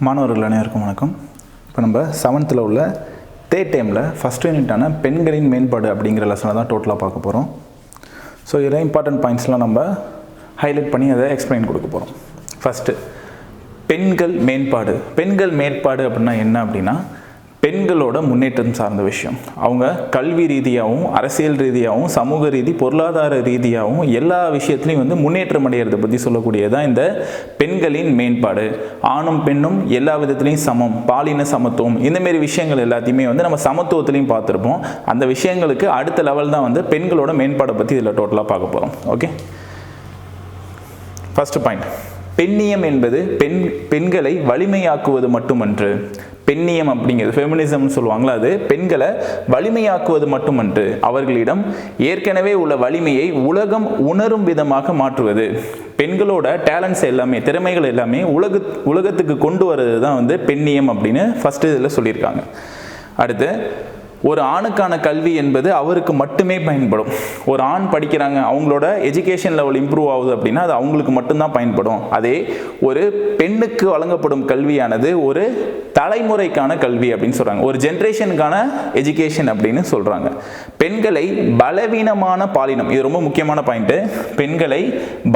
மாணவர்கள் அனைவருக்கும் வணக்கம். இப்போ நம்ம 7th உள்ள தேர்ட் டைமில் ஃபஸ்ட் யூனிட்டான பெண்களின் மேம்பாடு அப்படிங்கிற லெசனை தான் டோட்டலாக பார்க்க போகிறோம். ஸோ இதில் இம்பார்ட்டன்ட் பாயிண்ட்ஸ்லாம் நம்ம ஹைலைட் பண்ணி அதை எக்ஸ்பிளைன் கொடுக்க போகிறோம். ஃபஸ்ட்டு பெண்கள் மேம்பாடு அப்படின்னா என்ன அப்படின்னா பெண்களோட முன்னேற்றம் சார்ந்த விஷயம். அவங்க கல்வி ரீதியாகவும் அரசியல் ரீதியாகவும் சமூக ரீதி பொருளாதார ரீதியாகவும் எல்லா விஷயத்துலையும் முன்னேற்றம் அடைகிறத பற்றி சொல்லக்கூடியதான் இந்த பெண்களின் மேம்பாடு. ஆணும் பெண்ணும் எல்லா விதத்துலையும் சமம், பாலின சமத்துவம், இந்தமாரி விஷயங்கள் எல்லாத்தையுமே நம்ம சமத்துவத்திலையும் பார்த்துருப்போம். அந்த விஷயங்களுக்கு அடுத்த லெவல் தான் பெண்களோட மேம்பாடை பற்றி இதில் டோட்டலாக பார்க்க போகிறோம். ஓகே, ஃபர்ஸ்ட் பாயிண்ட், பெண்ணியம் என்பது பெண்களை வலிமையாக்குவது மட்டுமன்று. பெண்ணியம் அப்படிங்கிறது ஃபெமினிசம்னு சொல்லுவாங்களா, அது பெண்களை வலிமையாக்குவது மட்டுமன்று, அவர்களிடம் ஏற்கனவே உள்ள வலிமையை உலகம் உணரும் விதமாக மாற்றுவது. பெண்களோட டேலண்ட்ஸ் எல்லாமே, திறமைகள் எல்லாமே உலகத்துக்கு கொண்டு வர்றது தான் பெண்ணியம் அப்படின்னு ஃபர்ஸ்ட் இதில் சொல்லியிருக்காங்க. அடுத்து, ஒரு ஆணுக்கான கல்வி என்பது அவருக்கு மட்டுமே பயன்படும். ஒரு ஆண் படிக்கிறாங்க, அவங்களோட எஜுகேஷன் லெவல் இம்ப்ரூவ் ஆகுது அப்படின்னா அது அவங்களுக்கு மட்டும்தான் பயன்படும். அதே ஒரு பெண்ணுக்கு வழங்கப்படும் கல்வியானது ஒரு தலைமுறைக்கான கல்வி அப்படின்னு சொல்கிறாங்க, ஒரு ஜென்ரேஷனுக்கான எஜுகேஷன் அப்படின்னு சொல்கிறாங்க. பெண்களை பலவீனமான பாலினம், இது ரொம்ப முக்கியமான பாயிண்ட்டு, பெண்களை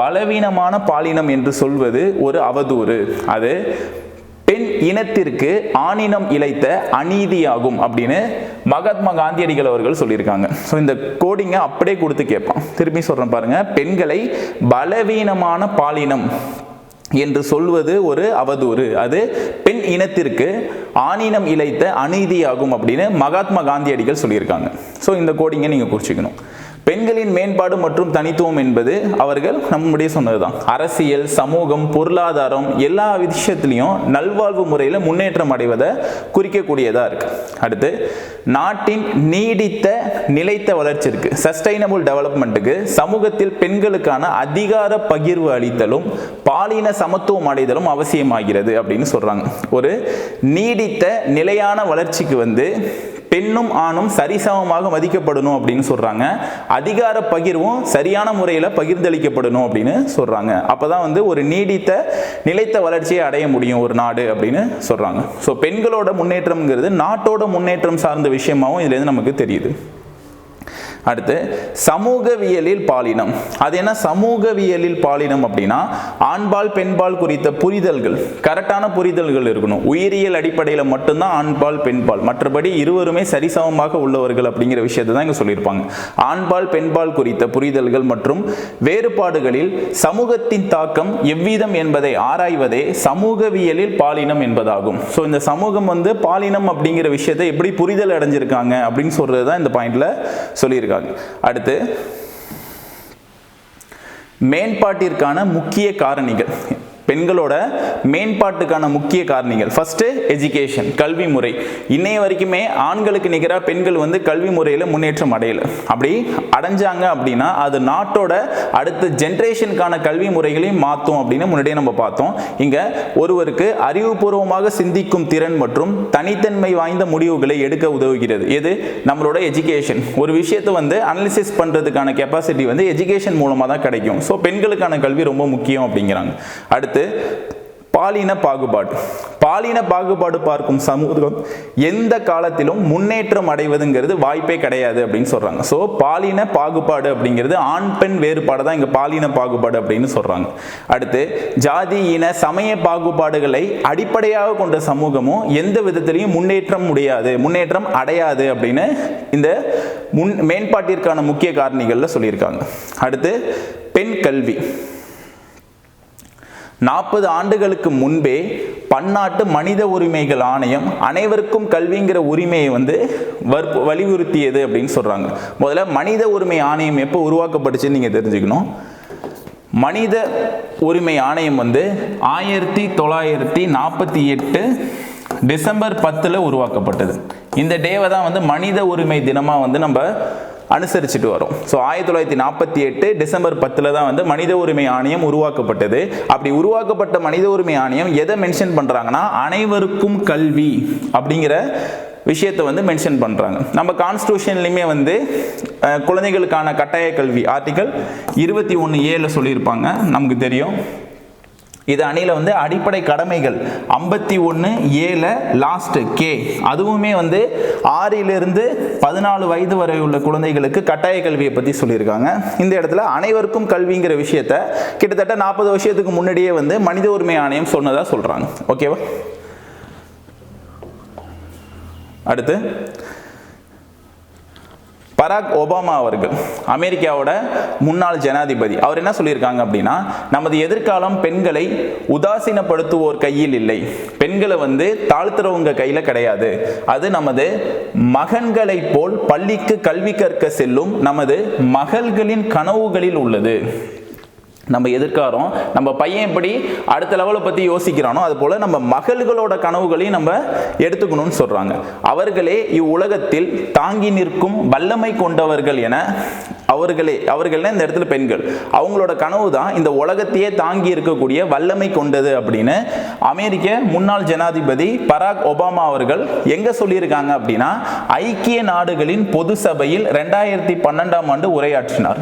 பலவீனமான பாலினம் என்று சொல்வது ஒரு அவதூறு. அது பெண் இனத்திற்கு ஆணினம் இழைத்த அநீதியாகும் அப்படின்னு மகாத்மா காந்தியடிகள் அவர்கள் சொல்லியிருக்காங்க. ஸோ இந்த கோடிங்கை அப்படியே கொடுத்து கேட்பான். திருப்பி சொல்கிறேன் பாருங்க, பெண்களை பலவீனமான பாலினம் என்று சொல்வது ஒரு அவதூறு, அது பெண் இனத்திற்கு ஆணினம் இழைத்த அநீதியாகும் அப்படின்னு மகாத்மா காந்தியடிகள் சொல்லியிருக்காங்க. ஸோ இந்த கோடிங்கை நீங்கள் குறிச்சிக்கணும். பெண்களின் மேம்பாடு மற்றும் தனித்துவம் என்பது அவர்கள் நம்முடைய சொன்னதுதான். அரசியல், சமூகம், பொருளாதாரம் எல்லா விஷயத்திலையும் நல்வாழ்வு முறையில் முன்னேற்றம் அடைவதை குறிக்கக்கூடியதாக இருக்கு. அடுத்து, நாட்டின் நீடித்த நிலைத்த வளர்ச்சிக்கு, சஸ்டைனபிள் டெவலப்மெண்ட்டுக்கு சமூகத்தில் பெண்களுக்கான அதிகார பகிர்வு அளித்தலும் பாலின சமத்துவம் அடைதலும் அவசியமாகிறது அப்படின்னு சொல்றாங்க. ஒரு நீடித்த நிலையான வளர்ச்சிக்கு பெண்ணும் ஆணும் சரிசமமாக மதிக்கப்படணும் அப்படின்னு சொல்றாங்க. அதிகார பகிர்வும் சரியான முறையில் பகிர்ந்தளிக்கப்படணும் அப்படின்னு சொல்றாங்க. அப்பதான் ஒரு நீடித்த நிலைத்த வளர்ச்சியை அடைய முடியும் ஒரு நாடு அப்படின்னு சொல்றாங்க. ஸோ பெண்களோட முன்னேற்றம்ங்கிறது நாட்டோட முன்னேற்றம் சார்ந்த விஷயமாகவும் இதுலேருந்து நமக்கு தெரியுது. அடுத்து, சமூகவியலில் பாலினம். அது என்ன சமூகவியலில் பாலினம் அப்படின்னா, ஆண்பால் பெண்பால் குறித்த புரிதல்கள், கரெக்டான புரிதல்கள் இருக்கணும். உயிரியல் அடிப்படையில் மட்டும்தான் ஆண்பால் பெண்பால், மற்றபடி இருவருமே சரிசமமாக உள்ளவர்கள் அப்படிங்கிற விஷயத்தை தான் இங்கே சொல்லியிருப்பாங்க. ஆண்பால் பெண்பால் குறித்த புரிதல்கள் மற்றும் வேறுபாடுகளில் சமூகத்தின் தாக்கம் எவ்விதம் என்பதை ஆராய்வதே சமூகவியலில் பாலினம் என்பதாகும். ஸோ இந்த சமூகம் பாலினம் அப்படிங்கிற விஷயத்தை எப்படி புரிதல் அடைஞ்சிருக்காங்க அப்படின்னு சொல்றது தான் இந்த பாயிண்ட்ல சொல்லியிருக்காங்க. அடுத்து, மேம்பாட்டிற்கான முக்கிய காரணிகள், பெண்களோட மேம்பாட்டுக்கான முக்கிய காரணிகள். ஃபர்ஸ்ட், எஜுகேஷன், கல்வி முறை. இன்னைய வரைக்குமே ஆண்களுக்கு நிகராக பெண்கள் கல்வி முறையில் முன்னேற்றம் அடையல. அப்படி அடைஞ்சாங்க அப்படின்னா அது நாட்டோட அடுத்த ஜென்ரேஷனுக்கான கல்வி முறைகளையும் மாற்றும் அப்படின்னு முன்னாடியே நம்ம பார்த்தோம். இங்க ஒருவருக்கு அறிவுபூர்வமாக சிந்திக்கும் திறன் மற்றும் தனித்தன்மை வாய்ந்த முடிவுகளை எடுக்க உதவுகிறது. எது? நம்மளோட எஜுகேஷன். ஒரு விஷயத்தை அனலிசிஸ் பண்றதுக்கான கெப்பாசிட்டி எஜுகேஷன் மூலமா தான் கிடைக்கும். ஸோ பெண்களுக்கான கல்வி ரொம்ப முக்கியம் அப்படிங்கிறாங்க. அடுத்து, பாலின பாகுபாடு பார்க்கும் சமூகம் எந்த காலத்திலும் முன்னேற்றம் அடைவதுங்கிறது வாய்ப்பே கிடையாது அப்படின்னு சொல்றாங்க. ஸோ பாலின பாகுபாடு அப்படிங்கிறது ஆண் பெண் வேறுபாடு தான் இங்க பாலின பாகுபாடு அப்படின்னு சொல்றாங்க. அடுத்து, ஜாதி இன சமய பாகுபாடுகளை அடிப்படையாக கொண்ட சமூகமும் எந்த விதத்திலையும் முன்னேற்றம் அடையாது அப்படின்னு இந்த மேம்பாட்டிற்கான முக்கிய காரணிகள்ல சொல்லியிருக்காங்க. அடுத்து, பெண் கல்வி. 40 ஆண்டுகளுக்கு முன்பே பன்னாட்டு மனித உரிமைகள் ஆணையம் அனைவருக்கும் கல்விங்கிற உரிமையை வலியுறுத்தியது அப்படின்னு சொல்றாங்க. முதல்ல மனித உரிமை ஆணையம் எப்போ உருவாக்கப்பட்டுச்சுன்னு நீங்க தெரிஞ்சுக்கணும். மனித உரிமை ஆணையம் 1948 டிசம்பர் 10 உருவாக்கப்பட்டது. இந்த டேவை தான் மனித உரிமை தினமா நம்ம அனுசரிச்சுட்டு வரும். ஸோ 1948 டிசம்பர் 10 தான் மனித உரிமை ஆணையம் உருவாக்கப்பட்டது. அப்படி உருவாக்கப்பட்ட மனித உரிமை ஆணையம் எதை மென்ஷன் பண்றாங்கன்னா, அனைவருக்கும் கல்வி அப்படிங்கிற விஷயத்தை மென்ஷன் பண்றாங்க. நம்ம கான்ஸ்டிடியூஷன்லயுமே குழந்தைகளுக்கான கட்டாய கல்வி ஆர்டிகல் 21A சொல்லியிருப்பாங்க, நமக்கு தெரியும். இது அணியில் வந்து அடிப்படை கடமைகள் 51(a) லாஸ்ட் கே, அதுவுமே வந்து 6 to 14 வயது வரை உள்ள குழந்தைகளுக்கு கட்டாய கல்வியை பற்றி சொல்லியிருக்காங்க. இந்த இடத்துல அனைவருக்கும் கல்விங்கிற விஷயத்த கிட்டத்தட்ட 40 வருஷத்துக்கு முன்னாடியே வந்து மனித உரிமை ஆணையம் சொன்னதாக சொல்கிறாங்க. ஓகேவா? அடுத்து பராக் ஒபாமா அவர்கள், அமெரிக்காவோட முன்னாள் ஜனாதிபதி, அவர் என்ன சொல்லியிருக்காங்க அப்படின்னா, நமது எதிர்காலம் பெண்களை உதாசீனப்படுத்துவோர் கையில் இல்லை, பெண்களை வந்து தாழ்த்துறவங்க கையில கிடையாது, அது நமது மகன்களை போல் பள்ளிக்கு கல்வி கற்க செல்லும் நமது மகள்களின் கனவுகளில் உள்ளது. நம்ம எதிர்காலம், நம்ம பையன் எப்படி அடுத்த லெவலை பற்றி யோசிக்கிறானோ அது போல் நம்ம மகள்களோட கனவுகளையும் நம்ம எடுத்துக்கணும்னு சொல்கிறாங்க. அவர்களே இவ்வுலகத்தில் தாங்கி நிற்கும் வல்லமை கொண்டவர்கள் என அவர்களே இந்த இடத்துல பெண்கள், அவங்களோட கனவு தான் இந்த உலகத்தையே தாங்கி இருக்கக்கூடிய வல்லமை கொண்டது அப்படின்னு அமெரிக்க முன்னாள் ஜனாதிபதி பராக் ஒபாமா அவர்கள் எங்கே சொல்லியிருக்காங்க அப்படின்னா, ஐக்கிய நாடுகளின் பொது சபையில் 2012ஆம் ஆண்டு உரையாற்றினார்.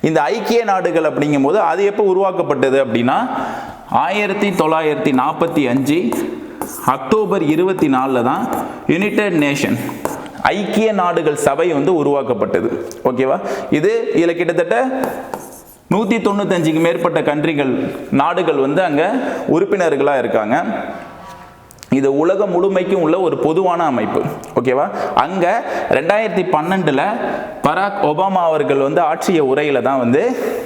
இந்த ஐக்கிய நாடுகள் அப்படிங்கும் போது அது எப்போ உருவாக்கப்பட்டது அப்படின்னா 1945 அக்டோபர் 24 தான் யுனைடெட் நேஷன் ஐக்கிய நாடுகள் சபை வந்து உருவாக்கப்பட்டது. ஓகேவா? இதில் கிட்டத்தட்ட 195க்கு மேற்பட்ட நாடுகள் வந்து அங்கே உறுப்பினர்களாக இருக்காங்க. இது உலகம் முழுமைக்கும் உள்ள ஒரு பொதுவான அமைப்பு. ஓகேவா? அங்கே 2012 பராக் ஒபாமா அவர்கள் வந்து ஆற்றிய உரையில தான் வந்து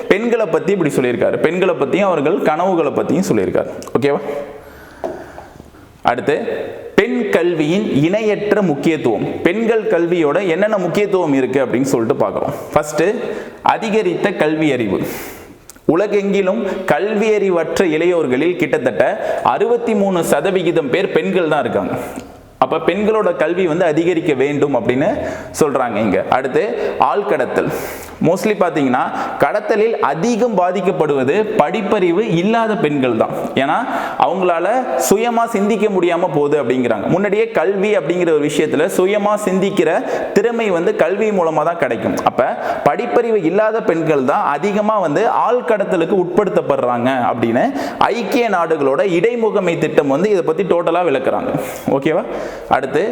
பெண்களை பற்றி இப்படி சொல்லியிருக்காரு. பெண்களை பற்றியும் அவர்கள் கனவுகளை பற்றியும் சொல்லியிருக்காரு. ஓகேவா? அடுத்து பெண் கல்வியின் இணையற்ற முக்கியத்துவம். பெண்கள் கல்வியோட என்னென்ன முக்கியத்துவம் இருக்கு அப்படின்னு சொல்லிட்டு பார்க்குறோம். ஃபர்ஸ்ட், அதிகரித்த கல்வி அறிவு. உலகெங்கிலும் கல்வியறிவற்ற இளையோர்களில் கிட்டத்தட்ட 63% பேர் பெண்கள் தான் இருக்காங்க. அப்ப பெண்களோட கல்வி வந்து அதிகரிக்க வேண்டும் அப்படின்னு சொல்றாங்க இங்க. அடுத்து ஆழ்கடத்தல். மோஸ்ட்லி பார்த்தீங்கன்னா கடத்தலில் அதிகம் பாதிக்கப்படுவது படிப்பறிவு இல்லாத பெண்கள் தான். ஏன்னா அவங்களால சுயமா சிந்திக்க முடியாம போகுது அப்படிங்கிறாங்க. முன்னாடியே கல்வி அப்படிங்கிற ஒரு விஷயத்துல சுயமா சிந்திக்கிற திறமை வந்து கல்வி மூலமா தான் கிடைக்கும். அப்ப படிப்பறிவு இல்லாத பெண்கள் தான் அதிகமா வந்து ஆழ்கடத்தலுக்கு உட்படுத்தப்படுறாங்க அப்படின்னு ஐக்கிய நாடுகளோட இடைமுகமை திட்டம் வந்து இதை பத்தி டோட்டலா விளக்குறாங்க. ஓகேவா? அடுத்து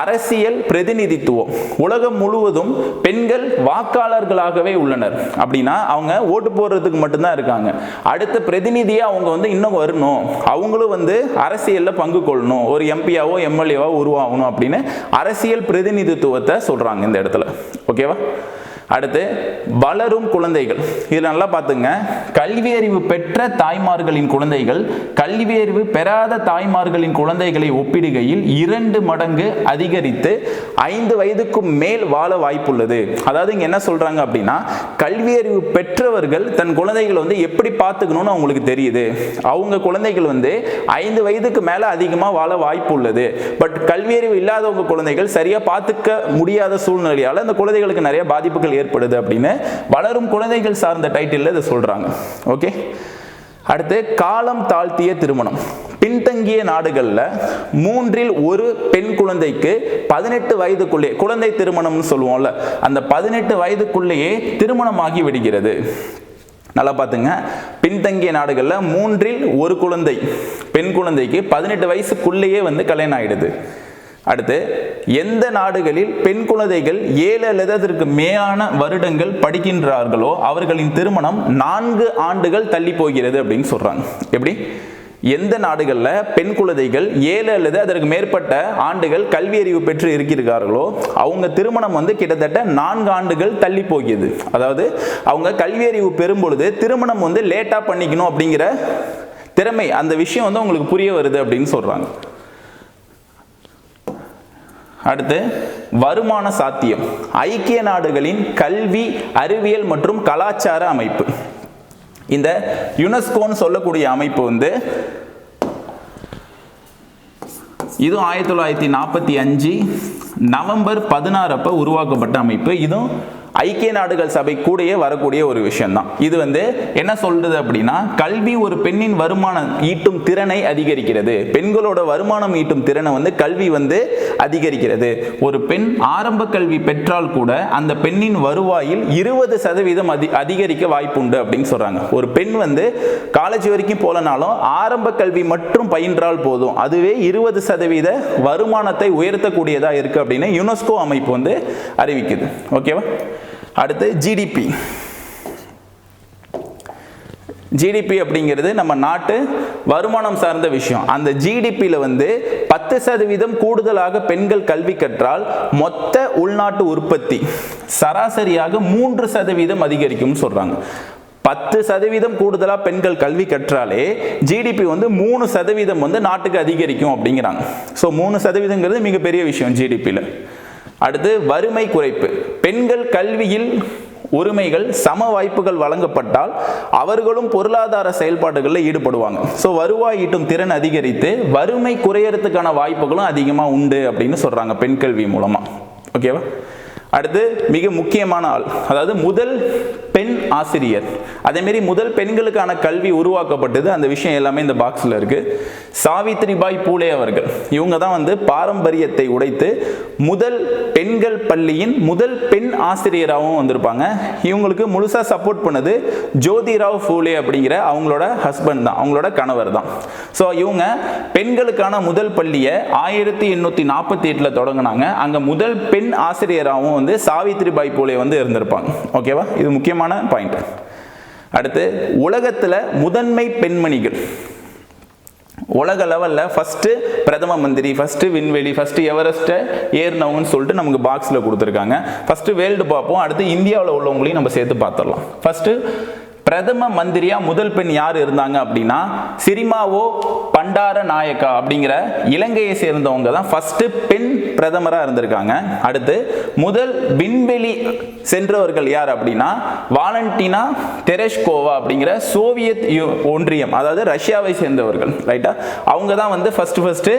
அரசியல் பிரதிநிதித்துவம். உலகம் முழுவதும் பெண்கள் வாக்காளர்களாகவே உள்ளனர். அப்படின்னா அவங்க ஓட்டு போடுறதுக்கு மட்டும்தான் இருக்காங்க. அடுத்த பிரதிநிதியா அவங்க வந்து இன்னும் வரணும், அவங்களும் வந்து அரசியல்ல பங்கு கொள்ளணும், ஒரு எம்பியாவோ எம்எல்ஏவோ உருவாகணும் அப்படின்னு அரசியல் பிரதிநிதித்துவத்தை சொல்றாங்க இந்த இடத்துல. ஓகேவா? அடுத்து வளரும் குழந்தைகள். இது நல்லா பார்த்துங்க. கல்வி அறிவு பெற்ற தாய்மார்களின் குழந்தைகள் கல்வி அறிவு பெறாத தாய்மார்களின் குழந்தைகளை ஒப்பிடுகையில் 2 மடங்கு அதிகரித்து 5 வயதுக்கு மேல் வாழ வாய்ப்புள்ளது. அதாவது இங்க என்ன சொல்றாங்க அப்படின்னா, கல்வி அறிவு பெற்றவர்கள் தன் குழந்தைகளை வந்து எப்படி பார்த்துக்கணும்னு அவங்களுக்கு தெரியுது. அவங்க குழந்தைகள் வந்து 5 வயதுக்கு மேல அதிகமாக வாழ வாய்ப்பு உள்ளது. பட் கல்வி அறிவு இல்லாதவங்க குழந்தைகள் சரியா பார்த்துக்க முடியாத சூழ்நிலையால அந்த குழந்தைகளுக்கு நிறைய பாதிப்புகள் ஏற்படுது அப்படின்னு வளரும் குழந்தைகள் சார்ந்த டைட்டில் இதை சொல்றாங்க. ஓகே. அடுத்து காலம் தாழ்த்திய திருமணம். பின்தங்கிய நாடுகள்ல 3 1 பெண் குழந்தைக்கு 18 வயதுக்குள்ளே குழந்தை திருமணம்னு சொல்லுவோம்ல, அந்த 18 வயதுக்குள்ளேயே திருமணமாகி விடுகிறது. நல்லா பார்த்துங்க. பின்தங்கிய நாடுகள்ல 3 1 குழந்தை பெண் குழந்தைக்கு 18 வயசுக்குள்ளேயே வந்து கல்யாணம் ஆயிடுது. அடுத்து எந்த நாடுகளில் பெண் குழந்தைகள் 7 அல்லது அதற்கு மேலான வருடங்கள் படிக்கின்றார்களோ அவர்களின் திருமணம் 4 ஆண்டுகள் தள்ளி போகிறது அப்படின்னு சொல்றாங்க. எப்படி? எந்த நாடுகளில் பெண் குழந்தைகள் 7 அல்லது அதற்கு மேற்பட்ட ஆண்டுகள் கல்வி அறிவு பெற்று இருக்கிறார்களோ அவங்க திருமணம் வந்து கிட்டத்தட்ட 4 ஆண்டுகள் தள்ளி போகிறது. அதாவது அவங்க கல்வி அறிவு பெறும் பொழுது திருமணம் வந்து லேட்டா பண்ணிக்கணும் அப்படிங்கிற திறமை, அந்த விஷயம் வந்து உங்களுக்கு புரிய வருது அப்படின்னு சொல்றாங்க. அடுத்து வருமான சாத்தியம். ஐக்கிய நாடுகளின் கல்வி அறிவியல் மற்றும் கலாச்சார அமைப்பு. இந்த யுனெஸ்கோன்னு சொல்லக்கூடிய அமைப்பு வந்து இதுவும் 1945 நவம்பர் 16 அப்ப உருவாக்கப்பட்ட அமைப்பு. இதுவும் ஐக்கிய நாடுகள் சபை கூடயே வரக்கூடிய ஒரு விஷயம் தான். இது வந்து என்ன சொல்றது அப்படின்னா, கல்வி ஒரு பெண்ணின் வருமானம் ஈட்டும் திறனை அதிகரிக்கிறது. பெண்களோட வருமானம் ஈட்டும் திறனை வந்து கல்வி வந்து அதிகரிக்கிறது. ஒரு பெண் ஆரம்ப கல்வி பெற்றால் கூட அந்த பெண்ணின் வருவாயில் 20% அதிகரிக்க வாய்ப்பு உண்டு அப்படின்னு சொல்றாங்க. ஒரு பெண் வந்து காலேஜ் வரைக்கும் போலனாலும் ஆரம்ப கல்வி மட்டும் பயின்றால் போதும், அதுவே 20% வருமானத்தை உயர்த்தக்கூடியதா இருக்கு அப்படின்னு யுனெஸ்கோ அமைப்பு வந்து அறிவிக்குது. ஓகேவா? அடுத்து ஜிடிபி. ஜிடிபி அப்படிங்கிறது நம்ம நாட்டு வருமானம் சார்ந்த விஷயம். அந்த ஜிடிபியில் வந்து 10% கூடுதலாக பெண்கள் கல்வி கற்றால் மொத்த உள்நாட்டு உற்பத்தி சராசரியாக 3% அதிகரிக்கும் சொல்றாங்க. 10% கூடுதலாக பெண்கள் கல்வி கற்றாலே ஜிடிபி வந்து 3% வந்து நாட்டுக்கு அதிகரிக்கும் அப்படிங்கிறாங்க. ஸோ 3%ங்கிறது மிகப்பெரிய விஷயம் ஜிடிபியில். அடுத்து வறுமை குறைப்பு. பெண்கள் கல்வியில் உரிமைகள் சம வாய்ப்புகள் வழங்கப்பட்டால் அவர்களும் பொருளாதார செயல்பாடுகளில் ஈடுபடுவாங்க. ஸோ வருவாய் ஈட்டும் திறன் அதிகரித்து வறுமை குறையறதுக்கான வாய்ப்புகளும் அதிகமாக உண்டு அப்படின்னு சொல்றாங்க பெண் கல்வி மூலமா. ஓகேவா? அடுத்து மிக முக்கியமான ஆள், அதாவது முதல் பெண் ஆசிரியர். அதேமாரி முதல் பெண்களுக்கான கல்வி உருவாக்கப்பட்டது. அந்த விஷயம் எல்லாமே இந்த பாக்ஸில் இருக்கு. சாவித்ரிபாய் பூலே அவர்கள். இவங்க தான் வந்து பாரம்பரியத்தை உடைத்து முதல் பெண்கள் பள்ளியின் முதல் பெண் ஆசிரியராகவும் வந்திருப்பாங்க. இவங்களுக்கு முழுசா சப்போர்ட் பண்ணது ஜோதிராவ் பூலே அப்படிங்கிற அவங்களோட ஹஸ்பண்ட் தான், அவங்களோட கணவர் தான். ஸோ இவங்க பெண்களுக்கான முதல் பள்ளியை 1848 தொடங்கினாங்க. அங்க முதல் பெண் ஆசிரியராகவும் வந்து சாவித்ரிபாய் பூலே வந்து இருந்திருப்பாங்க. ஓகேவா? இது முக்கியமான பாயிண்ட். அடுத்து உலகத்துல முதன்மை பெண்மணிகள். உலக லெவல்ல ஃபர்ஸ்ட் பிரதம மந்திரி, ஃபர்ஸ்ட் விண்வெளி, ஃபர்ஸ்ட் எவரெஸ்ட் ஏறினவங்கன்னு சொல்லிட்டு நமக்கு பாக்ஸ்ல கொடுத்துருக்காங்க. ஃபர்ஸ்ட் வேர்ல்டு பார்ப்போம், அடுத்து இந்தியாவில் உள்ளவங்களையும் நம்ம சேர்த்து பார்த்துடலாம். ஃபர்ஸ்ட் பிரதம மந்திரியா முதல் பெண் யார் இருந்தாங்க அப்படின்னா சிரிமாவோ பண்டார நாயக்கா அப்படிங்கிற இலங்கையை சேர்ந்தவங்க தான் ஃபர்ஸ்ட் பெண் பிரதமரா இருந்திருக்காங்க. அடுத்து முதல் விண்வெளி சென்றவர்கள் யார் அப்படின்னா வாலண்டினா தெரெஷ்கோவா அப்படிங்கிற சோவியத் ஒன்றியம், அதாவது ரஷ்யாவை சேர்ந்தவர்கள். ரைட்டா? அவங்க தான் வந்து ஃபர்ஸ்ட்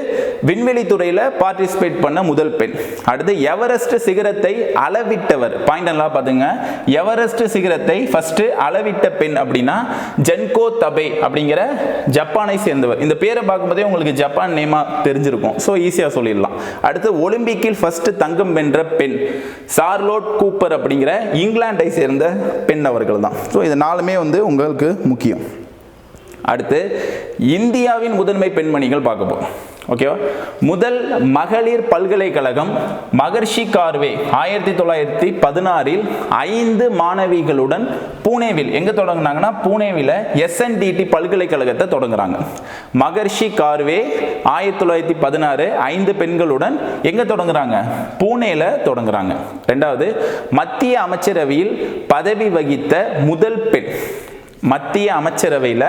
விண்வெளி துறையில பார்ட்டிசிபேட் பண்ண முதல் பெண். அடுத்து எவரெஸ்ட் சிகரத்தை அளவிட்டவர். பாயிண்ட் எல்லாம் பாத்துங்க. எவரெஸ்ட் சிகரத்தை ஃபர்ஸ்ட் அளவிட்ட பெண் அப்படின்னா ஜென்கோ தபே அப்படிங்கிற ஜப்பானை சேர்ந்தவர். இந்த பேரை பார்க்கும்போதே உங்களுக்கு ஜப்பான் நேமா தெரிஞ்சிருக்கும். ஸோ ஈஸியாக சொல்லிடலாம். அடுத்து ஒலிம்பிக்கில் ஃபர்ஸ்ட் தங்கம் வென்ற பெண் சார்லோட் கூப்பர் அப்படிங்கிற இங்கிலாண்டை சேர்ந்த பெண் அவர்கள் தான். ஸோ இது நாலுமே வந்து உங்களுக்கு முக்கியம். அடுத்து இந்தியாவின் முதன்மை பெண்மணிகள் பார்க்க போறோம். ஓகேவா? முதல் மகளிர் பல்கலைக்கழகம் மகர்ஷி கார்வே 1916 5 மாணவிகளுடன் பூனேவில் எங்க தொடங்கினாங்கன்னா பூனேவில் SNDT பல்கலைக்கழகத்தை தொடங்குறாங்க. மகர்ஷி கார்வே 1916 5 பெண்களுடன் எங்க தொடங்குறாங்க? பூனேல தொடங்குறாங்க. ரெண்டாவது மத்திய அமைச்சரவையில் பதவி வகித்த முதல் பெண். மத்திய அமைச்சரவையில்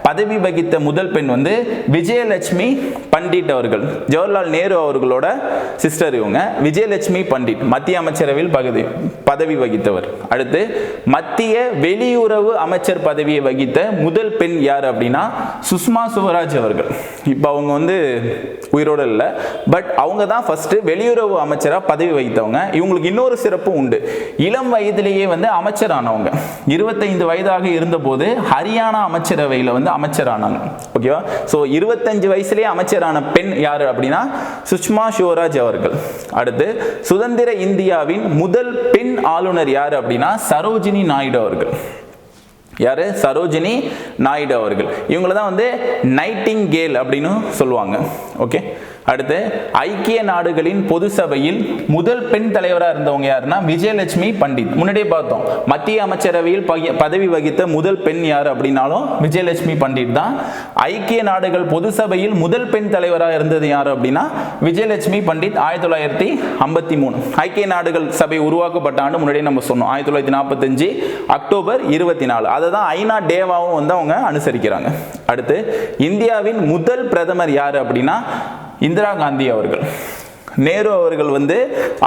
பதவி வகித்த முதல் பெண் வந்து விஜயலட்சுமி பண்டிட் அவர்கள். ஜவஹர்லால் நேரு அவர்களோட சிஸ்டர் இவங்க. விஜயலட்சுமி பண்டிட் மத்திய அமைச்சரவையில் பதவி வகித்தவர். அடுத்து மத்திய வெளியுறவு அமைச்சர் பதவியை வகித்த முதல் பெண் யார் அப்படின்னா சுஷ்மா சுவராஜ் அவர்கள். இப்போ அவங்க வந்து உயிரோட இல்லை, பட் அவங்க தான் ஃபர்ஸ்ட் வெளியுறவு அமைச்சராக பதவி வகித்தவங்க. இவங்களுக்கு இன்னொரு சிறப்பும் உண்டு. இளம் வயதிலேயே வந்து அமைச்சரானவங்க. 25 வயதாக இருந்தபோது ஹரியானா அமைச்சரவையில் வந்து அமைச்சரானாங்க. ஓகேவா? ஸோ 25 வயசுலேயே அமைச்சரான பெண் யாரு அப்படின்னா சுஷ்மா சுவராஜ் அவர்கள். அடுத்து சுதந்திர இந்தியாவின் முதல் பெண் ஆளுநர் யாரு அப்படின்னா சரோஜினி நாயுடு அவர்கள். யாரு? சரோஜினி நாயுடு அவர்கள். இவங்கள தான் வந்து நைட்டிங்கேல் அப்படின்னு சொல்லுவாங்க. ஓகே. அடுத்து ஐக்கிய நாடுகளின் பொது சபையில் முதல் பெண் தலைவராக இருந்தவங்க யாருன்னா விஜயலட்சுமி பண்டிட். முன்னாடியே பார்த்தோம், மத்திய அமைச்சரவையில் பதவி வகித்த முதல் பெண் யார் அப்படின்னாலும் விஜயலட்சுமி பண்டிட் தான். ஐக்கிய நாடுகள் பொது சபையில் முதல் பெண் தலைவராக இருந்தது யார் அப்படின்னா விஜயலட்சுமி பண்டிட் 1953. ஐக்கிய நாடுகள் சபை உருவாக்கப்பட்ட ஆண்டு முன்னாடியே நம்ம சொன்னோம் 1945 அக்டோபர் 24. அதை தான் ஐநா டேவாவும் வந்து அவங்க அனுசரிக்கிறாங்க. அடுத்து இந்தியாவின் முதல் பிரதமர் யார் அப்படின்னா இந்திரா காந்தி அவர்கள். நேரு அவர்கள் வந்து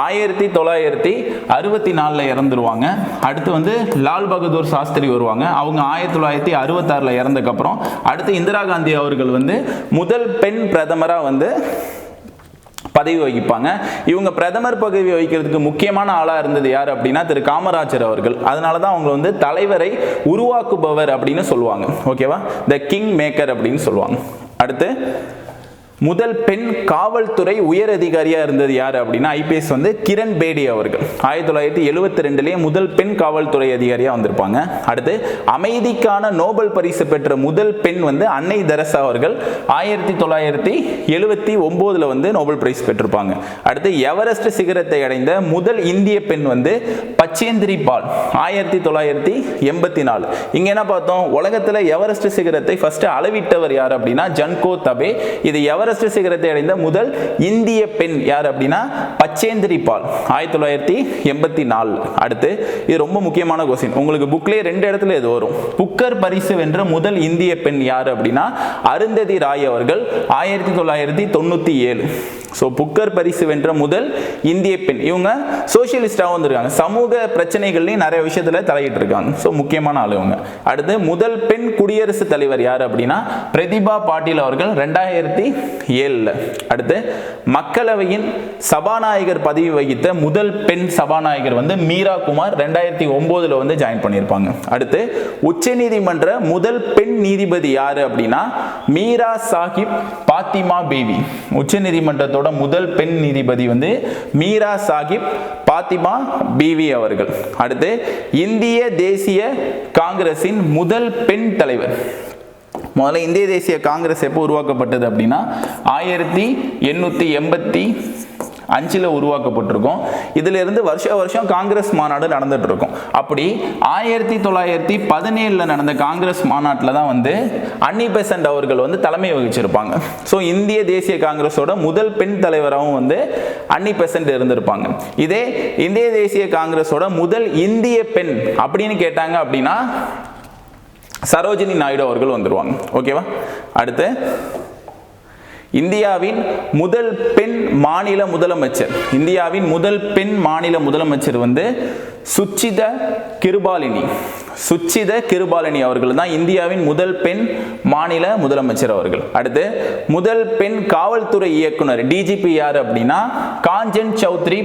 1964 இறந்துருவாங்க. அடுத்து வந்து லால் பகதூர் சாஸ்திரி வருவாங்க. அவங்க 1966 இறந்ததுக்கப்புறம் அடுத்து இந்திரா காந்தி அவர்கள் வந்து முதல் பெண் பிரதமராக வந்து பதவி வகிப்பாங்க. இவங்க பிரதமர் பதவி வகிக்கிறதுக்கு முக்கியமான ஆளா இருந்தது யார் அப்படின்னா திரு காமராஜர் அவர்கள். அதனால தான் அவங்க வந்து தலைவரை உருவாக்குபவர் அப்படின்னு சொல்லுவாங்க. ஓகேவா, த கிங் மேக்கர் அப்படின்னு சொல்லுவாங்க. அடுத்து முதல் பெண் காவல்துறை உயர் அதிகாரியா இருந்தது யார் அப்படின்னா ஐபிஎஸ் வந்து கிரண் பேடி அவர்கள். 1972 முதல் பெண் காவல்துறை அதிகாரியா வந்திருப்பாங்க. அடுத்து அமைதிக்கான நோபல் பரிசு பெற்ற முதல் பெண் வந்து அன்னை தெரசா அவர்கள் 1979 வந்து நோபல் பிரைஸ் பெற்றிருப்பாங்க. அடுத்து எவரெஸ்ட் சிகரத்தை அடைந்த முதல் இந்திய பெண் வந்து பச்சேந்திரி பால் 1984. இங்க என்ன பார்த்தோம், உலகத்துல எவரெஸ்ட் சிகரத்தை ஃபர்ஸ்ட் அளவிட்டவர் யார் அப்படின்னா ஜன்கோ தபே. இது எவரெஸ்ட் சிகரத்தை அடைந்த முதல் இந்திய பெண் யார் அப்படின்னா பச்சேந்திரி பால் 1984. அடுத்து இது ரொம்ப முக்கியமான क्वेश्चन, உங்களுக்கு புக்லயே 2 இடத்துல இது வரும். புக்கர் பரிசு வென்ற முதல் இந்திய பெண் யார் அப்படின்னா அருந்ததி ராய் அவர்கள் 1997. ஸோ புக்கர் பரிசு வென்ற முதல் இந்திய பெண். இவங்க சோசியலிஸ்டாக வந்திருக்காங்க, சமூக பிரச்சனைகள்லையும் நிறைய விஷயத்துல தலையிட்டு இருக்காங்க. ஸோ முக்கியமான ஆளு இவங்க. அடுத்து முதல் பெண் குடியரசுத் தலைவர் யார் அப்படின்னா பிரதிபா பாட்டீல் அவர்கள் 2007. அடுத்து மக்களவையின் சபாநாயகர் பதவி வகித்த முதல் பெண் சபாநாயகர் வந்து மீரா குமார் 2009 வந்து ஜாயின் பண்ணியிருப்பாங்க. அடுத்து உச்சநீதிமன்ற முதல் பெண் நீதிபதி யாரு அப்படின்னா மீரா சாஹிப் பாத்திமா பேபி. உச்சநீதிமன்றத்தோட முதல் பெண் நீதிபதி வந்து மீரா சாஹிப் பாத்திமா பீவி அவர்கள். அடுத்து இந்திய தேசிய காங்கிரசின் முதல் பெண் தலைவர். முதல்ல இந்திய தேசிய காங்கிரஸ் எப்போ உருவாக்கப்பட்டது அப்படின்னா 1885 உருவாக்கப்பட்டிருக்கும். இதுல இருந்து வருஷம் காங்கிரஸ் மாநாடு நடந்துட்டு இருக்கும். அப்படி 1917 நடந்த காங்கிரஸ் மாநாட்டில் தான் வந்து அன்னி பெசன்ட் அவர்கள் வந்து தலைமை வகிச்சிருப்பாங்க. ஸோ இந்திய தேசிய காங்கிரஸோட முதல் பெண் தலைவராகவும் வந்து அன்னி பெசன்ட் இருந்திருப்பாங்க. இதே இந்திய தேசிய காங்கிரஸோட முதல் இந்திய பெண் அப்படின்னு கேட்டாங்க அப்படின்னா சரோஜினி நாயுடு அவர்கள் வந்துருவாங்க. ஓகேவா. அடுத்து இந்தியாவின் முதல் பெண் மாநில முதலமைச்சர். இந்தியாவின் முதல் பெண் மாநில முதலமைச்சர் வந்து சுச்சித கிருபாலினி அவர்கள் தான் இந்தியாவின் முதல் பெண் மாநில முதலமைச்சர் அவர்கள். அடுத்து முதல் பெண் காவல்துறை இயக்குனர் டிஜிபி யார் அப்படின்னா காஞ்சன் சௌத்ரி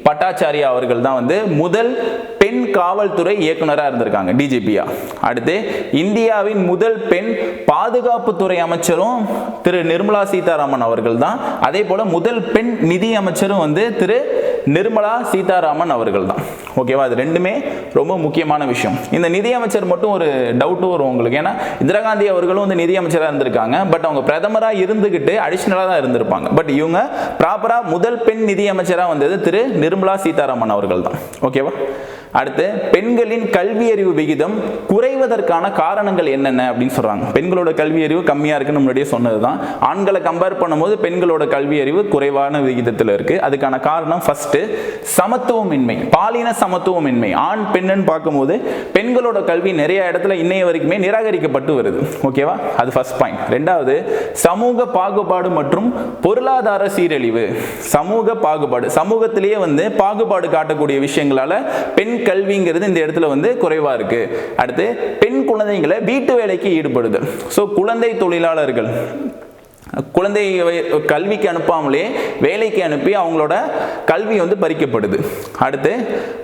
பட்டாச்சாரியா அவர்கள் தான் வந்து முதல் பெண் காவல்துறை இயக்குனராக இருந்திருக்காங்க, டிஜிபியா. அடுத்து இந்தியாவின் முதல் பெண் பாதுகாப்புத்துறை அமைச்சரும் திரு நிர்மலா சீதாராமன் அவர்கள் தான். அதே போல முதல் பெண் நிதி அமைச்சரும் வந்து திரு நிர்மலா சீதாராமன் அவர்கள் தான். ஓகேவா. அது ரெண்டுமே ரொம்ப முக்கியமான விஷயம். இந்த நிதி அமைச்சர் மட்டும் ஒரு டவுட் வரும் உங்களுக்கு. ஏன்னா இந்திரா காந்தி அவர்களும் வந்து நிதி அமைச்சராக இருந்திருக்காங்க. பட் அவங்க பிரதமராக இருந்துகிட்டு அடிஷனலாக தான் இருந்திருப்பாங்க. பட் இவங்க ப்ராப்பரா முதல் பெண் நிதி அமைச்சராக வந்தது திரு நிர்மலா சீதாராமன் அவர்கள் தான். ஓகேவா. அடுத்து பெண்களின் கல்வி அறிவு விகிதம் குறைவதற்கான காரணங்கள் என்னென்ன அப்படின்னு சொல்றாங்க. பெண்களோட கல்வி அறிவு கம்மியா இருக்குன்னு முன்னாடியே சொன்னதுதான். ஆண்களை கம்பேர் பண்ணும்போது பெண்களோட கல்வி அறிவு குறைவான விகிதத்தில் இருக்கு. அதுக்கான காரணம் ஃபர்ஸ்ட் சமத்துவமின்மை, பாலின சமத்துவமின்மை. ஆண் பெண்ணுன்னு பார்க்கும்போது பெண்களோட கல்வி நிறைய இடத்துல இன்னைய வரைக்குமே நிராகரிக்கப்பட்டு வருது. ஓகேவா. அது ஃபர்ஸ்ட் பாயிண்ட். ரெண்டாவது சமூக பாகுபாடு மற்றும் பொருளாதார சீரழிவு. சமூக பாகுபாடு, சமூகத்திலேயே வந்து பாகுபாடு காட்டக்கூடிய விஷயங்களால பெண் கல்விங்கிறது இந்த இடத்துல வந்து குறைவா இருக்கு. அடுத்து பெண் குழந்தைகளை வீட்டு வேலைக்கு ஈடுபடுதல். ஸோ குழந்தை தொழிலாளர்கள் குழந்தை கல்விக்கு அனுப்பாமலே வேலைக்கு அனுப்பி அவங்களோட கல்வி வந்து பறிக்கப்படுது. அடுத்து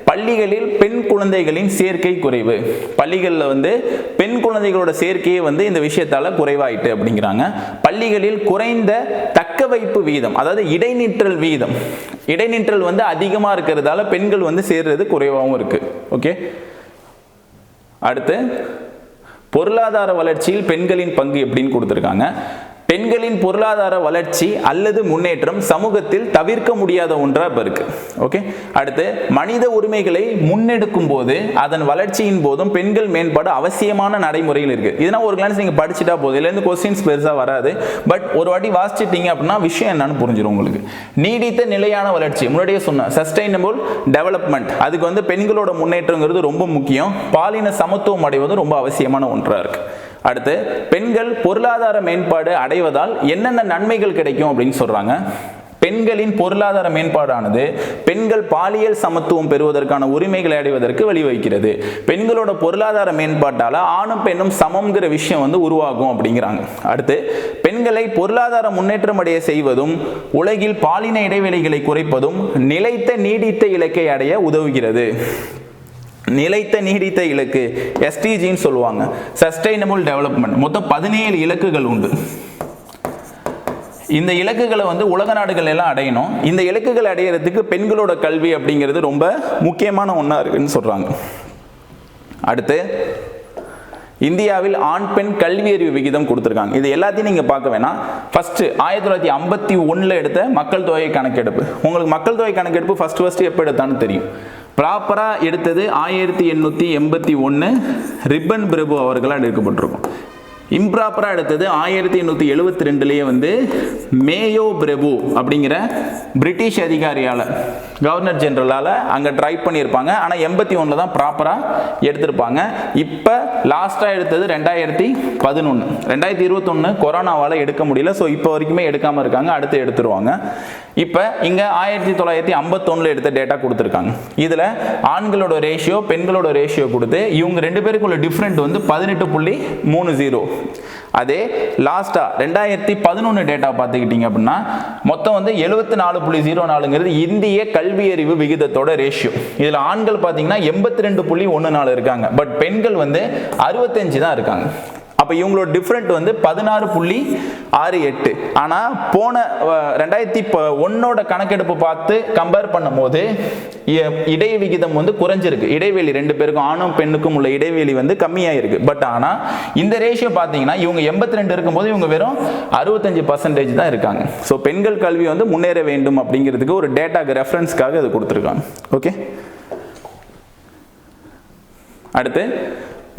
பள்ளிகளில் பெண் குழந்தைகளின் சேர்க்கை குறைவு. பள்ளிகளில் வந்து பெண் குழந்தைகளோட சேர்க்கையை வந்து இந்த விஷயத்தால குறைவாயிட்டு அப்படிங்கிறாங்க. பள்ளிகளில் குறைந்த தக்க வைப்பு வீதம், அதாவது இடைநிற்றல் வீதம், இடைநிற்றல் வந்து அதிகமா இருக்கிறதால பெண்கள் வந்து சேர்றது குறைவாகவும் இருக்கு. ஓகே. அடுத்து பொருளாதார வளர்ச்சியில் பெண்களின் பங்கு எப்படின்னு கொடுத்துருக்காங்க. பெண்களின் பொருளாதார வளர்ச்சி அல்லது முன்னேற்றம் சமூகத்தில் தவிர்க்க முடியாத ஒன்றா இருக்கு. ஓகே. அடுத்து மனித உரிமைகளை முன்னெடுக்கும் போது அதன் வளர்ச்சியின் போதும் பெண்கள் மேம்பாடு அவசியமான நடைமுறையில் இருக்கு. இதெல்லாம் ஒரு கிளான்ஸ் நீங்க படிச்சுட்டா போதும், இதுல இருந்து கொஸ்டின்ஸ் பெருசா வராது. பட் ஒரு வாட்டி வாசிச்சிட்டீங்க அப்படின்னா விஷயம் என்னன்னு புரிஞ்சிடும் உங்களுக்கு. நீடித்த நிலையான வளர்ச்சி, முன்னாடியே சொன்ன சஸ்டைனபிள் டெவலப்மெண்ட், அதுக்கு வந்து பெண்களோட முன்னேற்றங்கிறது ரொம்ப முக்கியம். பாலின சமத்துவம் அடைவது ரொம்ப அவசியமான ஒன்றா இருக்கு. அடுத்து பெண்கள் பொருளாதார மேம்பாடு அடைவதால் என்னென்ன நன்மைகள் கிடைக்கும் அப்படின்னு சொல்றாங்க. பெண்களின் பொருளாதார மேம்பாடானது பெண்கள் பாலியல் சமத்துவம் பெறுவதற்கான உரிமைகளை அடைவதற்கு வழிவகுக்கிறது. பெண்களோட பொருளாதார மேம்பாட்டால ஆணும் பெண்ணும் சமம்ங்கிற விஷயம் வந்து உருவாகும் அப்படிங்கிறாங்க. அடுத்து பெண்கள் பெண்களை பொருளாதார முன்னேற்றம் அடைய செய்வதும் உலகில் பாலின இடைவெளிகளை குறைப்பதும் நிலைத்த நீடித்த இலக்கை அடைய உதவுகிறது. நிலைத்த நீடித்த இலக்கு SDGன்னு சொல்லுவாங்க, சஸ்டைனபிள் டெவலப்மெண்ட். மொத்தம் 17 இலக்குகள் உண்டு. இந்த இலக்குகளை உலக நாடுகள் எல்லாம் அடையணும். இந்த இலக்குகளை அடையிறதுக்கு பெண்களோட கல்வி அப்படிங்கிறது ரொம்ப முக்கியமான ஒன்றா இருக்குன்னு சொல்றாங்க. அடுத்து இந்தியாவில் ஆண் பெண் கல்வி அறிவு விகிதம் கொடுத்துருக்காங்க. இது எல்லாத்தையும் நீங்கள் பார்க்க வேணாம். ஃபர்ஸ்ட் 1951 எடுத்த மக்கள் தொகை கணக்கெடுப்பு. உங்களுக்கு மக்கள் தொகை கணக்கெடுப்பு ஃபர்ஸ்ட் எப்போ எடுத்தான்னு தெரியும். ப்ராப்பராக எடுத்தது 1881 ரிப்பன் பிரபு அவர்களால் எடுக்கப்பட்டிருக்கும். இம்ப்ராப்பராக எடுத்தது 1872 மேயோ பிரபு அப்படிங்கிற பிரிட்டிஷ் அதிகாரியால், கவர்னர் ஜெனரலால் அங்கே ட்ரை பண்ணியிருப்பாங்க. ஆனால் 81 தான் ப்ராப்பராக எடுத்திருப்பாங்க. இப்போ லாஸ்ட்டாக எடுத்தது 2011. 2021 கொரோனாவால் எடுக்க முடியல. ஸோ இப்போ வரைக்குமே எடுக்காமல் இருக்காங்க. அடுத்து எடுத்துருவாங்க. இப்போ இங்கே 1951 எடுத்த டேட்டா கொடுத்துருக்காங்க. இதில் ஆண்களோட ரேஷியோ பெண்களோட ரேஷியோ கொடுத்து இவங்க 2 பேருக்குள்ள டிஃப்ரெண்ட் 18.30. அதே லாஸ்டா 2011 டேட்டா பார்த்துக்கிட்டீங்க அப்படின்னா மொத்தம் 74.04 இந்திய கல்வி அறிவு விகிதத்தோட ரேஷியோ. இதுல ஆண்கள் பார்த்தீங்கன்னா 82.14 இருக்காங்க. பட் பெண்கள் 65 தான் இருக்காங்க. அப்போ இவங்களோட டிஃப்ரெண்ட் 16.68. ஆனால் போன 2001 கணக்கெடுப்பு பார்த்து கம்பேர் பண்ணும்போது இடை விகிதம் குறைஞ்சிருக்கு. இடைவெளி 2 பேருக்கும் ஆணும் பெண்ணுக்கும் உள்ள இடைவெளி கம்மியாக இருக்கு. பட் ஆனால் இந்த ரேஷியோ பார்த்தீங்கன்னா இவங்க 82 இருக்கும்போது இவங்க வெறும் 65% தான் இருக்காங்க. ஸோ பெண்கள் கல்வி முன்னேற வேண்டும் அப்படிங்கிறதுக்கு ஒரு டேட்டாக்கு ரெஃபரன்ஸ்க்காக இது கொடுத்துருக்காங்க. ஓகே, அடுத்து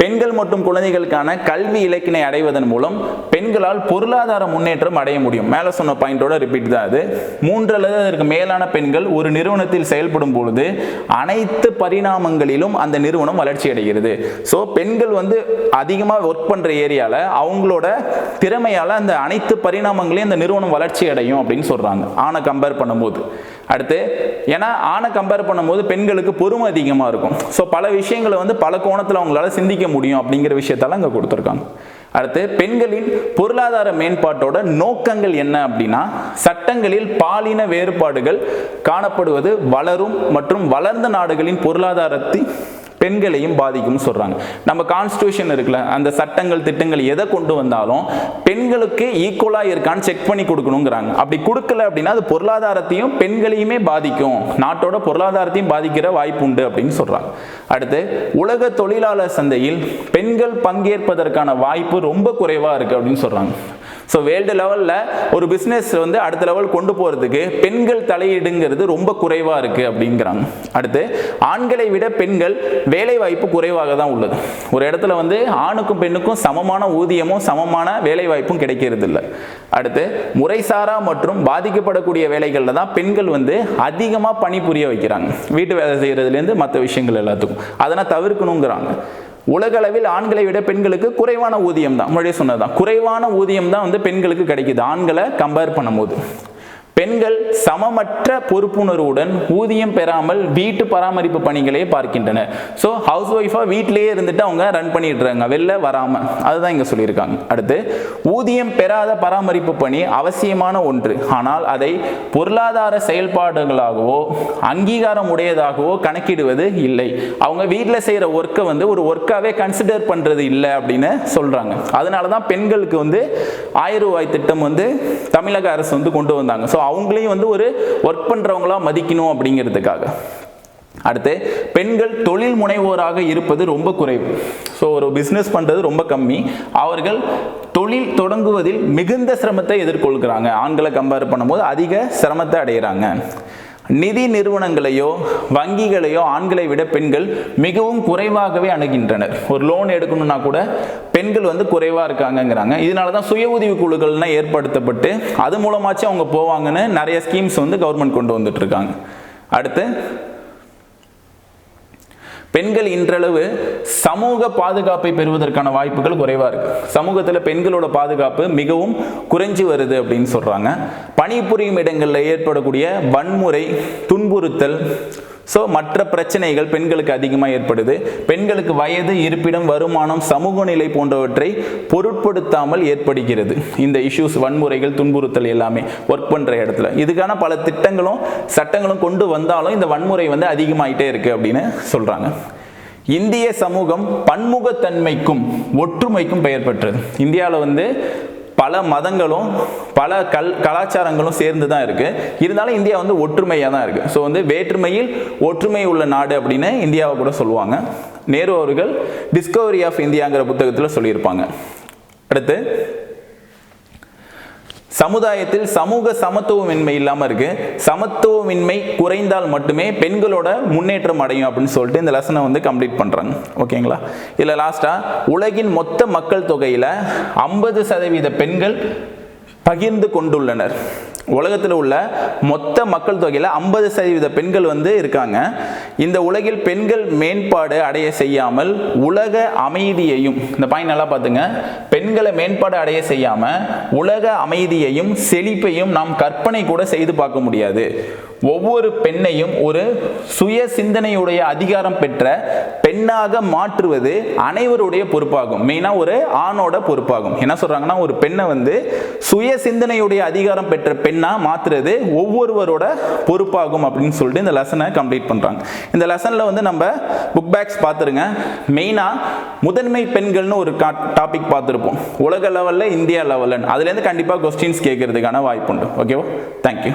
பெண்கள் மற்றும் குழந்தைகளுக்கான கல்வி இலக்கினை அடைவதன் மூலம் பெண்களால் பொருளாதார முன்னேற்றம் அடைய முடியும். மேலே சொன்ன பாயிண்டோட ரிப்பீட் தான் அது. 3 அல்லது அதற்கு மேலான பெண்கள் ஒரு நிறுவனத்தில் செயல்படும் பொழுது அனைத்து பரிணாமங்களிலும் அந்த நிறுவனம் வளர்ச்சி அடைகிறது. ஸோ பெண்கள் அதிகமாக ஒர்க் பண்ணுற ஏரியாவில் அவங்களோட திறமையால் அந்த அனைத்து பரிணாமங்களையும் அந்த நிறுவனம் வளர்ச்சி அடையும் அப்படின்னு சொல்கிறாங்க, ஆணை கம்பேர் பண்ணும்போது. அடுத்து ஏன்னா ஆணை கம்பேர் பண்ணும்போது பெண்களுக்கு பொறுமை அதிகமாக இருக்கும். ஸோ பல விஷயங்களை பல கோணத்தில் அவங்களால சிந்திக்க முடியும் அப்படிங்கிற விஷயத்தால அங்கே கொடுத்துருக்காங்க. அடுத்து பெண்களின் பொருளாதார மேம்பாட்டோட நோக்கங்கள் என்ன அப்படின்னா, சட்டங்களில் பாலின வேறுபாடுகள் காணப்படுவது வளரும் மற்றும் வளர்ந்த நாடுகளின் பொருளாதாரத்தை பெண்களையும் பாதிக்கும் சொல்றாங்க. நம்ம கான்ஸ்டிடியூஷன் இருக்குல்ல, அந்த சட்டங்கள் திட்டங்கள் எதை கொண்டு வந்தாலும் பெண்களுக்கு ஈக்குவலா இருக்கான்னு செக் பண்ணி கொடுக்கணுங்கிறாங்க. அப்படி கொடுக்கல அப்படின்னா அது பொருளாதாரத்தையும் பெண்களையுமே பாதிக்கும், நாட்டோட பொருளாதாரத்தையும் பாதிக்கிற வாய்ப்பு உண்டு அப்படின்னு சொல்றாங்க. அடுத்து உலக தொழிலாளர் சந்தையில் பெண்கள் பங்கேற்பதற்கான வாய்ப்பு ரொம்ப குறைவா இருக்கு அப்படின்னு சொல்றாங்க. ஸோ வேர்ல்டு லெவலில் ஒரு பிஸ்னஸ் அடுத்த லெவல் கொண்டு போகிறதுக்கு பெண்கள் தலையீடுங்கிறது ரொம்ப குறைவாக இருக்குது அப்படிங்கிறாங்க. அடுத்து ஆண்களை விட பெண்கள் வேலை வாய்ப்பு குறைவாக தான் உள்ளது. ஒரு இடத்துல ஆணுக்கும் பெண்ணுக்கும் சமமான ஊதியமும் சமமான வேலை வாய்ப்பும் கிடைக்கிறது இல்லை. அடுத்து முறைசாரா மற்றும் பாதிக்கப்படக்கூடிய வேலைகளில் தான் பெண்கள் அதிகமாக பணிபுரிய வைக்கிறாங்க. வீட்டு வேலை செய்கிறதுலேருந்து மற்ற விஷயங்கள் எல்லாத்துக்கும் அதெல்லாம் தவிர்க்கணுங்கிறாங்க. உலகளவில் ஆண்களை விட பெண்களுக்கு குறைவான ஊதியம் தான், முன்னாடியே சொன்னதுதான், குறைவான ஊதியம் தான் பெண்களுக்கு கிடைக்குது ஆண்களை கம்பேர் பண்ணும்போது. பெண்கள் சமமற்ற பொறுப்புணர்வுடன் ஊதியம் பெறாமல் வீட்டு பராமரிப்பு பணிகளை பார்க்கின்றனர். ஸோ ஹவுஸ் ஒய்ஃபாக வீட்டிலேயே இருந்துட்டு அவங்க ரன் பண்ணிட்டு இருக்காங்க, வெளில வராமல். அதுதான் இங்கே சொல்லியிருக்காங்க. அடுத்து ஊதியம் பெறாத பராமரிப்பு பணி அவசியமான ஒன்று, ஆனால் அதை பொருளாதார செயல்பாடுகளாகவோ அங்கீகாரம் உடையதாகவோ கணக்கிடுவது இல்லை. அவங்க வீட்டில் செய்கிற ஒர்க்கை ஒரு ஒர்க்காகவே கன்சிடர் பண்ணுறது இல்லை அப்படின்னு சொல்கிறாங்க. அதனால தான் பெண்களுக்கு 1000 ரூபாய் திட்டம் தமிழக அரசு கொண்டு வந்தாங்க. ஸோ அவங்களையும் ஒரு ஒர்க் பண்றவங்களா மதிக்கணும் அப்படிங்கிறதுக்காக. அடுத்து பெண்கள் தொழில் முனைவோராக இருப்பது ரொம்ப குறைவு. ஸோ ஒரு பிஸ்னஸ் பண்றது ரொம்ப கம்மி. அவர்கள் தொழில் தொடங்குவதில் மிகுந்த சிரமத்தை எதிர்கொள்கிறாங்க. ஆண்களை கம்பேர் பண்ணும்போது அதிக சிரமத்தை அடைகிறாங்க. நிதி நிறுவனங்களையோ வங்கிகளையோ ஆண்களை விட பெண்கள் மிகவும் குறைவாகவே அணுகின்றனர். ஒரு லோன் எடுக்கணும்னா கூட பெண்கள் குறைவாக இருக்காங்கங்கிறாங்க. இதனால தான் சுய உதவி குழுக்கள்லாம் ஏற்படுத்தப்பட்டு அது மூலமாச்சும் அவங்க போவாங்கன்னு நிறைய ஸ்கீம்ஸ் கவர்மெண்ட் கொண்டு வந்துட்டு இருக்காங்க. அடுத்து பெண்கள் இன்றளவு சமூக பாதுகாப்பை பெறுவதற்கான வாய்ப்புகள் குறைவா இருக்கு. சமூகத்தில் பெண்களோட பாதுகாப்பு மிகவும் குறைஞ்சி வருது அப்படின்னு சொல்றாங்க. பணிபுரியும் இடங்களில் ஏற்படக்கூடிய வன்முறை, துன்புறுத்தல், ஸோ மற்ற பிரச்சனைகள் பெண்களுக்கு அதிகமாக ஏற்படுது. பெண்களுக்கு வயது, இருப்பிடம், வருமானம், சமூக நிலை போன்றவற்றை பொருட்படுத்தாமல் ஏற்படுகிறது இந்த இஷ்யூஸ், வன்முறைகள், துன்புறுத்தல் எல்லாமே ஒர்க் பண்ணுற இடத்துல. இதுக்கான பல திட்டங்களும் சட்டங்களும் கொண்டு வந்தாலும் இந்த வன்முறை வந்து அதிகமாயிட்டே இருக்கு அப்படின்னு சொல்றாங்க. இந்திய சமூகம் பன்முகத்தன்மைக்கும் ஒற்றுமைக்கும் பெயர் பெற்றது. இந்தியாவில் வந்து பல மதங்களும் பல கலாச்சாரங்களும் சேர்ந்து தான் இருக்கு. இருந்தாலும் இந்தியா வந்து ஒற்றுமையாக தான் இருக்கு. ஸோ வந்து வேற்றுமையில் ஒற்றுமை உள்ள நாடு அப்படின்னு இந்தியாவை கூட சொல்லுவாங்க. நேரு அவர்கள் டிஸ்கவரி ஆஃப் இந்தியாங்கிற புத்தகத்தில் சொல்லியிருப்பாங்க. அடுத்து, சமுதாயத்தில் சமூக சமத்துவமின்மை இல்லாமல் இருக்கு. சமத்துவமின்மை குறைந்தால் மட்டுமே பெண்களோட முன்னேற்றம் அடையும் அப்படின்னு சொல்லிட்டு இந்த லெசனை வந்து கம்ப்ளீட் பண்றாங்க. ஓகேங்களா? இதில் லாஸ்டா, உலகின் மொத்த மக்கள் தொகையில் 50% பெண்கள் பகிர்ந்து கொண்டுள்ளனர். உலகத்தில் உள்ள மொத்த மக்கள் தொகையில் 50% பெண்கள் வந்து இருக்காங்க. இந்த உலகில் பெண்கள் மேம்பாடு அடைய செய்யாமல் உலக அமைதியையும், இந்த பாயிண்ட் நல்லா பார்த்துங்க, பெண்களை மேம்பாடு அடைய செய்யாம உலக அமைதியையும் செழிப்பையும் நாம் கற்பனை கூட செய்து பார்க்க முடியாது. ஒவ்வொரு பெண்ணையும் ஒரு சுய சிந்தனையுடைய அதிகாரம் பெற்ற பெண்ணாக மாற்றுவது அனைவருடைய பொறுப்பாகும். மெயினா ஒரு ஆணோட பொறுப்பாகும். என்ன சொல்றாங்கன்னா, ஒரு பெண்ணை வந்து சுய சிந்தனையுடைய அதிகாரம் பெற்ற பெண்ணா மாற்றுறது ஒவ்வொருவரோட பொறுப்பாகும் அப்படின்னு சொல்லிட்டு இந்த லெசனை கம்ப்ளீட் பண்றாங்க. இந்த லெசன்ல வந்து நம்ம புக் பேக்ஸ் பார்த்துருங்க. மெயினா முதன்மை பெண்கள்னு ஒரு டாபிக் பார்த்துருப்போம். உலக லெவல்ல, இந்தியா லெவல்ல, அதுல இருந்து கண்டிப்பா கொஸ்டின்ஸ் கேட்கறதுக்கான வாய்ப்பு உண்டு. ஓகேவா? தேங்க்யூ.